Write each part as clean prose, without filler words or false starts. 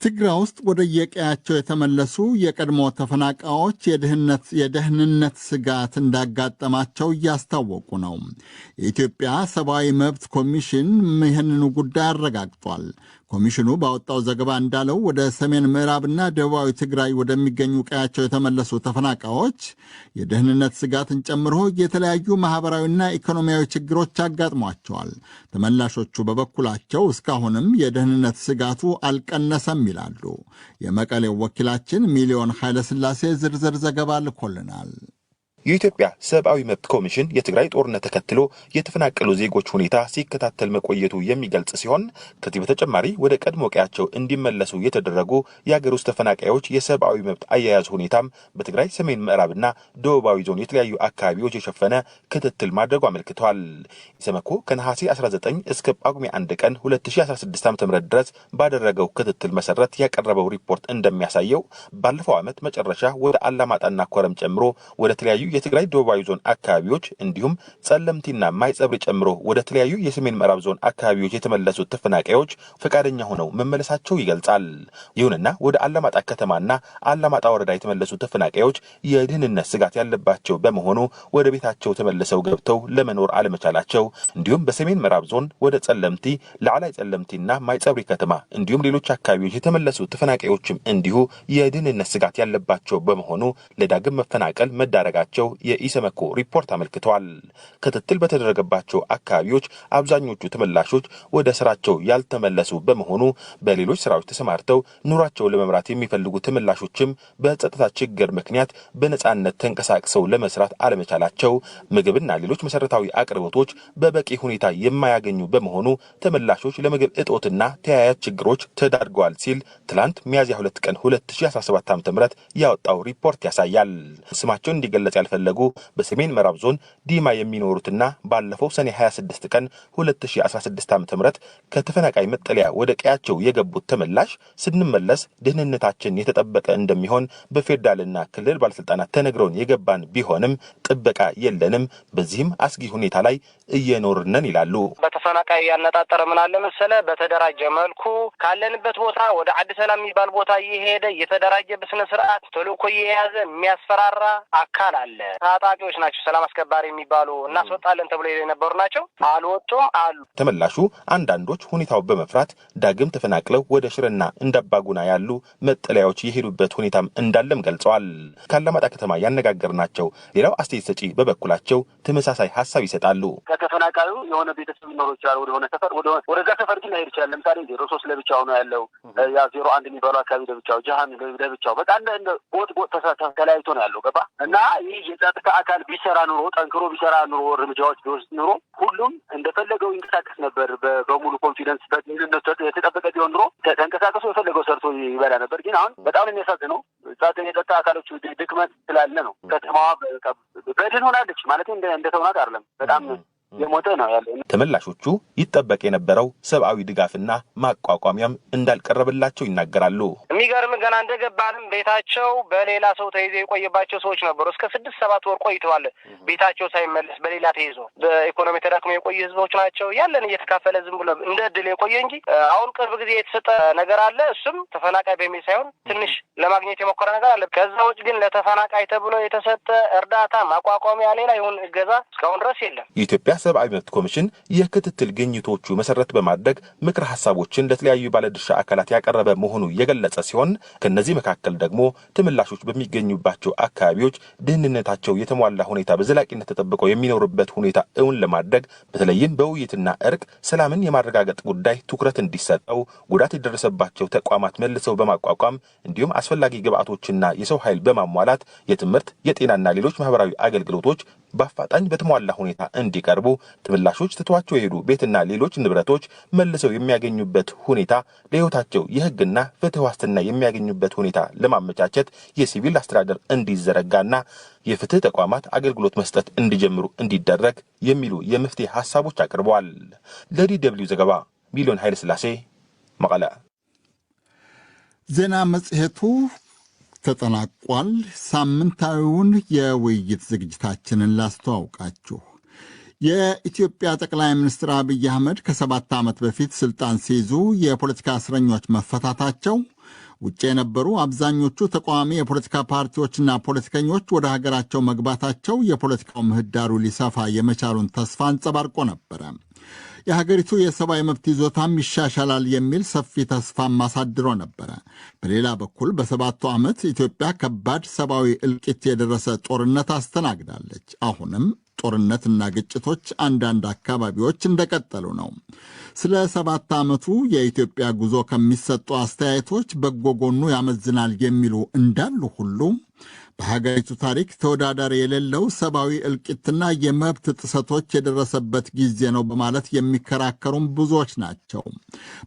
ትግራይ ውስጥ ወደ የቀያቸው የተመለሱ የቀድሞ ተፈናቃዮች የደህንነት ስጋት እንዳጋጠማቸው እያስታወቁ ነው። የኢትዮጵያ ሰብአዊ መብት ኮሚሽን ይህንኑ ጉዳይ አረጋግጧል። ኮሚሽኑ ባወጣው ዘገባ እንዳለው ወደ ሰሜን ምዕራብና ደቡባዊ ትግራይ ወደሚገኙ ቀያቸው የተመለሱ ተፈናቃዮች የደህንነት ስጋትን ጨምሮ የተለያዩ ማኅበራዊና ኢኮኖሚያዊ ችግሮች አጋጥሟቸዋል። ተመላሾቹ በበኩላቸው እስካሁንም የደህንነት ስጋቱ አልቀነሰም ይላሉ። የመቀሌው ወኪላችን ሚሊዮን ኃይለሥላሴ ዝርዝር ዘገባ ልኮልናል። የኢትዮጵያ ሰብአዊ መብት ኮሚሽን የትግራይ ጦርነት ተከትሎ የተፈናቀሉ ዜጎች ሁኔታ ሲከታተል መቆየቱ የሚገልጽ ሲሆን ከዚህ በተጨማሪ ወደ ቀድሞ ቀያቸው እንዲመለሱ የተደረጉ የሀገር ውስጥ ተፈናቃዮች የሰብአዊ መብት አያያዝ ሁኔታም በትግራይ ሰሜን ምዕራብና ደቡባዊ ዞን የተለያዩ አካባቢዎች የሸፈነ ክትትል ማድረጉ አመልክቷል። ኢሰመኮ ከነሐሴ 19 እስከ ጳጉሜ 1 ቀን 2016 ዓ.ም ድረስ ባደረገው ክትትል መሰረት ያቀረበው ሪፖርት እንደሚያሳየው ባለፈው ዓመት መጨረሻ ወደ አላማጣና ኮረም ጨምሮ ወደ ተለያዩ የትግራይ ደቡባዊ ዞን አካባቢዎች እንዲሁም ጸለምቲና ማይጸብሪ ጨምሮ ወደ ተለያዩ የሰሜን ምዕራብ ዞን አካባቢዎች የተመለሱት ተፈናቃዮች ፈቃደኛ ሆነው መመለሳቸው ይገልጻል። ይሁንና ወደ አላማጣ ከተማና አላማጣ ወረዳ የተመለሱ ተፈናቃዮች የደህንነት ስጋት ያለባቸው በመሆኑ ወደ ቤታቸው ተመልሰው ገብተው ለመኖር አለመቻላቸው፣ እንዲሁም በሰሜን ምዕራብ ዞን ወደ ጸለምቲ፣ ላዕላይ ጸለምቲና ማይጸብሪ ከተማ እንዲሁም ሌሎች አካባቢዎች የተመለሱ ተፈናቃዮችም እንዲሁ የደህንነት ስጋት ያለባቸው በመሆኑ ለዳግም መፈናቀል መዳረጋቸው የኢሰመኮ ሪፖርት አመልክቷል። ክትትል በተደረገባቸው አካባቢዎች አብዛኞቹ ተመላሾች ወደ ስራቸው ያልተመለሱ በመሆኑ በሌሎች ስራዎች ተሰማርተው ኑሯቸውን ለመምራት የሚፈልጉ ተመላሾችም በጸጥታ ችግር ምክንያት በነጻነት ተንቀሳቅሰው ለመስራት አለመቻላቸው፣ ምግብና ሌሎች መሰረታዊ አቅርቦቶች በበቂ ሁኔታ የማያገኙ በመሆኑ ተመላሾች ለምግብ እጦትና ተያያዥ ችግሮች ተዳርገዋል ሲል ትላንት ሚያዝያ 2 ቀን 2017 ዓ.ም ያወጣው ሪፖርት ያሳያል። ስማቸው እንዲገለጽ ያልፈለጉ በሰሜን ምዕራብ ዞን ዲማ የሚኖሩትና ባለፈው ሰኔ 26 ቀን 2016 ዓ.ም ከተፈናቃይ መጠለያ ወደ ቀያቸው የገቡት ተመላሽ ስንመለስ ደህንነታችን የተጠበቀ እንደሚሆን በፌዴራልና ክልል ባለስልጣናት ተነግረውን የገባን ቢሆንም ጥበቃ የለንም፣ በዚህም አስጊ ሁኔታ ላይ እየኖርነን ይላሉ። በተፈናቃይ ያነጣጠረ ምን አለ መሰለ፣ በተደራጀ መልኩ ካለንበት ቦታ ወደ አዲስ ሰላም የሚባል ቦታ እየሄደ የተደራጀ በስነ ስርዓት ተልእኮ እየያዘ የሚያስፈራራ አካል አለ። ታጣቂዎች ናቸው፣ ሰላም አስከባሪ የሚባሉ እናስወጣለን ተብሎ የነበሩ ናቸው። አልወጡም አሉ። ተመላሹ አንዳንዶች ሁኔታው በመፍራት ዳግም ተፈናቅለው ወደ ሽረና እንዳባጉና ያሉ መጠለያዎች የሄዱበት ሁኔታም እንዳለም ገልጸዋል። ካላማጣ ከተማ ያነጋገርናቸው ሌላው አስተያየት ሰጪ በበኩላቸው ተመሳሳይ ሀሳብ ይሰጣሉ። ከተፈናቃዩ የሆነ ቤተሰብ ሊኖር ይችላል። ወደሆነ ሰፈር ወደዛ ሰፈር ግን ሄድ ይችላል። ለምሳሌ 03 ለብቻው ነው ያለው፣ ያ 01 የሚባለው አካባቢ ለብቻው፣ ጃሃን ለብቻው፣ በቃ እንደ ቦት ተለያይቶ ነው ያለው። ገባ እና ይህ የጸጥታ አካል ቢሰራ ኑሮ ጠንክሮ ቢሰራ ኑሮ እርምጃዎች ቢወስድ ኑሮ ሁሉም እንደፈለገው ይንቀሳቀስ ነበር። በሙሉ ኮንፊደንስ የተጠበቀ ቢሆን ኑሮ ተንቀሳቀሱ የፈለገው ሰርቶ ይበላ ነበር። ግን አሁን በጣም የሚያሳዝነው የጸጥታ አካሎቹ ድክመት ስላለ ነው። ከተማዋ በድን ሆናለች ማለት እንደተውናት አይደለም። በጣም የሞተ ነው ያለው። ተመላሾቹ ይጠበቅ የነበረው ሰብአዊ ድጋፍና ማቋቋሚያም እንዳልቀረበላቸው ይናገራሉ። የሚገርም ገና እንደገባንም ቤታቸው በሌላ ሰው ተይዞ የቆየባቸው ሰዎች ነበሩ። እስከ 6-7 ወር ቆይተዋል ቤታቸው ሳይመለስ በሌላ ተይዞ። በኢኮኖሚ ተዳክመው የቆዩ ህዝቦች ናቸው። ያለን እየተካፈለ ዝም ብሎ እንደ እድል የቆየ እንጂ አሁን ቅርብ ጊዜ የተሰጠ ነገር አለ። እሱም ተፈናቃይ በሚል ሳይሆን ትንሽ ለማግኘት የሞከረ ነገር አለ። ከዛ ውጭ ግን ለተፈናቃይ ተብሎ የተሰጠ እርዳታ ማቋቋሚያ ሌላ ይሁን እገዛ እስካሁን ድረስ የለም። የኢትዮጵያ ሰብአዊ መብት ኮሚሽን የክትትል ግኝቶቹ መሰረት በማድረግ ምክር ሀሳቦችን ለተለያዩ ባለድርሻ አካላት ያቀረበ መሆኑ የገለጸ ሲሆን ከነዚህ መካከል ደግሞ ተመላሾች በሚገኙባቸው አካባቢዎች ደህንነታቸው የተሟላ ሁኔታ በዘላቂነት ተጠብቀው የሚኖርበት ሁኔታ እውን ለማድረግ በተለይም በውይይትና እርቅ ሰላምን የማረጋገጥ ጉዳይ ትኩረት እንዲሰጠው፣ ጉዳት የደረሰባቸው ተቋማት መልሰው በማቋቋም እንዲሁም አስፈላጊ ግብአቶችና የሰው ኃይል በማሟላት የትምህርት፣ የጤናና ሌሎች ማህበራዊ አገልግሎቶች በአፋጣኝ በተሟላ ሁኔታ እንዲቀርቡ፣ ተመላሾች ትተዋቸው የሄዱ ቤትና ሌሎች ንብረቶች መልሰው የሚያገኙበት ሁኔታ፣ ለህይወታቸው የህግና ፍትህ ዋስትና የሚያገኙበት ሁኔታ ለማመቻቸት የሲቪል አስተዳደር እንዲዘረጋና የፍትህ ተቋማት አገልግሎት መስጠት እንዲጀምሩ እንዲደረግ የሚሉ የመፍትሄ ሐሳቦች አቅርበዋል። ለዲደብሊው ዘገባ ሚሊዮን ኃይለሥላሴ መቀለ። ዜና መጽሔቱ ተጠናቋል። ሳምንታዊውን የውይይት ዝግጅታችንን ላስተዋውቃችሁ። የኢትዮጵያ ጠቅላይ ሚኒስትር አብይ አህመድ ከ7 ዓመት በፊት ስልጣን ሲይዙ የፖለቲካ እስረኞች መፈታታቸው፣ ውጭ የነበሩ አብዛኞቹ ተቃዋሚ የፖለቲካ ፓርቲዎችና ፖለቲከኞች ወደ ሀገራቸው መግባታቸው የፖለቲካው ምህዳሩ ሊሰፋ የመቻሉን ተስፋ አንጸባርቆ ነበረ። የሀገሪቱ የሰብአዊ መብት ይዞታም ይሻሻላል የሚል ሰፊ ተስፋም አሳድሮ ነበረ። በሌላ በኩል በ7 ዓመት ኢትዮጵያ ከባድ ሰብአዊ እልቂት የደረሰ ጦርነት አስተናግዳለች። አሁንም ጦርነትና ግጭቶች አንዳንድ አካባቢዎች እንደቀጠሉ ነው። ስለ 7 ዓመቱ የኢትዮጵያ ጉዞ ከሚሰጡ አስተያየቶች በጎ ጎኑ ያመዝናል የሚሉ እንዳሉ ሁሉ በሀገሪቱ ታሪክ ተወዳዳሪ የሌለው ሰብአዊ እልቂትና የመብት ጥሰቶች የደረሰበት ጊዜ ነው በማለት የሚከራከሩም ብዙዎች ናቸው።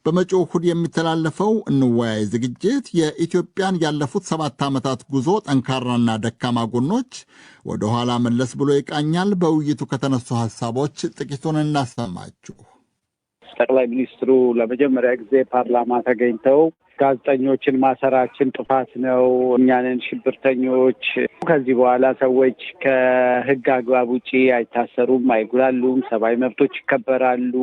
በመጪው እሁድ የሚተላለፈው እንወያይ ዝግጅት የኢትዮጵያን ያለፉት 7 ዓመታት ጉዞ ጠንካራና ደካማ ጎኖች ወደ ኋላ መለስ ብሎ ይቃኛል። በውይይቱ ከተነሱ ሀሳቦች ጥቂቱን እናሰማችሁ። ጠቅላይ ሚኒስትሩ ለመጀመሪያ ጊዜ ፓርላማ ተገኝተው ጋዜጠኞችን ማሰራችን ጥፋት ነው፣ እኛንን ሽብርተኞች፣ ከዚህ በኋላ ሰዎች ከሕግ አግባብ ውጪ አይታሰሩም፣ አይጉላሉም፣ ሰብአዊ መብቶች ይከበራሉ፣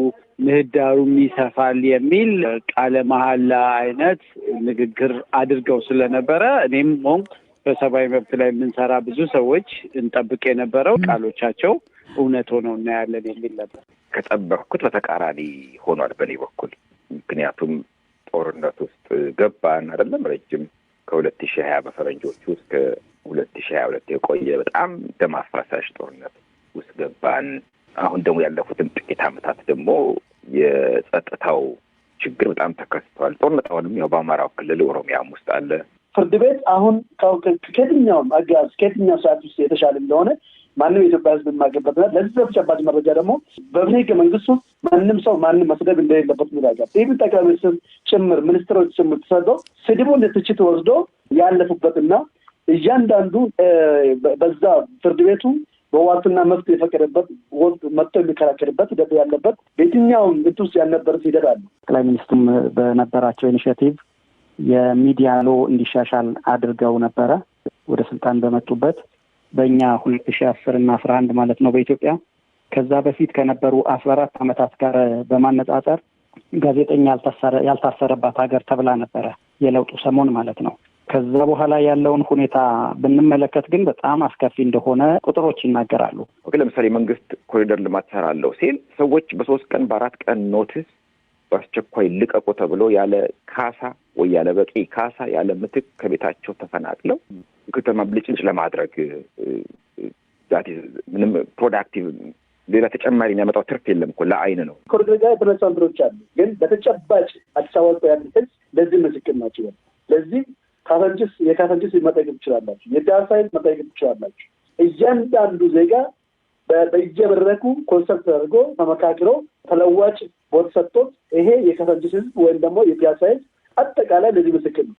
ምህዳሩም ይሰፋል የሚል ቃለ መሐላ አይነት ንግግር አድርገው ስለነበረ እኔም ሆንኩ በሰብአዊ መብት ላይ የምንሰራ ብዙ ሰዎች እንጠብቅ የነበረው ቃሎቻቸው እውነት ሆነው እናያለን የሚል ነበር። ከጠበቅኩት በተቃራኒ ሆኗል በእኔ በኩል። ምክንያቱም ጦርነት ውስጥ ገባን አይደለም፣ ረጅም ከ2020 በፈረንጆቹ እስከ 2022 የቆየ በጣም ደም አፋሳሽ ጦርነት ውስጥ ገባን። አሁን ደግሞ ያለፉትን ጥቂት ዓመታት ደግሞ የጸጥታው ችግር በጣም ተከስቷል። ጦርነት አሁንም ያው በአማራው ክልል ኦሮሚያም ውስጥ አለ። ፍርድ ቤት አሁን ከየትኛውም አገዛዝ ከየትኛው ሰዓት ውስጥ የተሻለ እንደሆነ ማንም የኢትዮጵያ ሕዝብ የማገበትና ለዚህ ተጨባጭ መረጃ ደግሞ በህገ መንግስቱ ማንም ሰው ማንም መስደብ እንደሌለበት ይላል። ይህ ጠቅላይ ሚኒስትር ጭምር ሚኒስትሮች ጭምር ተሰደው ስድቡን ትችት ወስዶ ያለፉበትና እያንዳንዱ በዛ ፍርድ ቤቱ በዋስትና መብት የፈቀደበት መጥቶ የሚከራከርበት ሂደት ያለበት በየትኛውም ውስጥ ያልነበረ ሂደት አለ። ጠቅላይ ሚኒስትሩም በነበራቸው ኢኒሼቲቭ የሚዲያ ሎ እንዲሻሻል አድርገው ነበረ። ወደ ስልጣን በመጡበት በእኛ 2010 እና 11 ማለት ነው በኢትዮጵያ ከዛ በፊት ከነበሩ 14 ዓመታት ጋር በማነጻጸር ጋዜጠኛ ያልታሰረባት ሀገር ተብላ ነበረ የለውጡ ሰሞን ማለት ነው። ከዛ በኋላ ያለውን ሁኔታ ብንመለከት ግን በጣም አስከፊ እንደሆነ ቁጥሮች ይናገራሉ። ለምሳሌ መንግስት ኮሪደር ልማት ሰራለሁ ሲል ሰዎች በ3 ቀን በ4 ቀን ኖቲስ በአስቸኳይ ልቀቁ ተብሎ ያለ ካሳ ወይ ያለ በቂ ካሳ ያለ ምትክ ከቤታቸው ተፈናቅለው ከተማ ብልጭልጭ ለማድረግ ምንም ፕሮዳክቲቭ ሌላ ተጨማሪ የሚያመጣው ትርፍ የለም እኮ ለአይን ነው። ኮሪደር ጋር የተነሳ ነገሮች አሉ፣ ግን በተጨባጭ አዲስ አበባ ውስጥ ያሉት ህዝብ ለዚህ ምስክር ናቸው። ለዚህ የካሳንችስ መጠየቅ ትችላላችሁ፣ የዳሳይት መጠየቅ ትችላላችሁ። እያንዳንዱ ዜጋ በየመድረኩ ኮንሰርት ተደርጎ ተመካክሮ ተለዋጭ ቦት ሰጥቶት ይሄ የካሳንችስ ህዝብ ወይም ደግሞ የፒያሳ ህዝብ አጠቃላይ ለዚህ ምስክር ነው።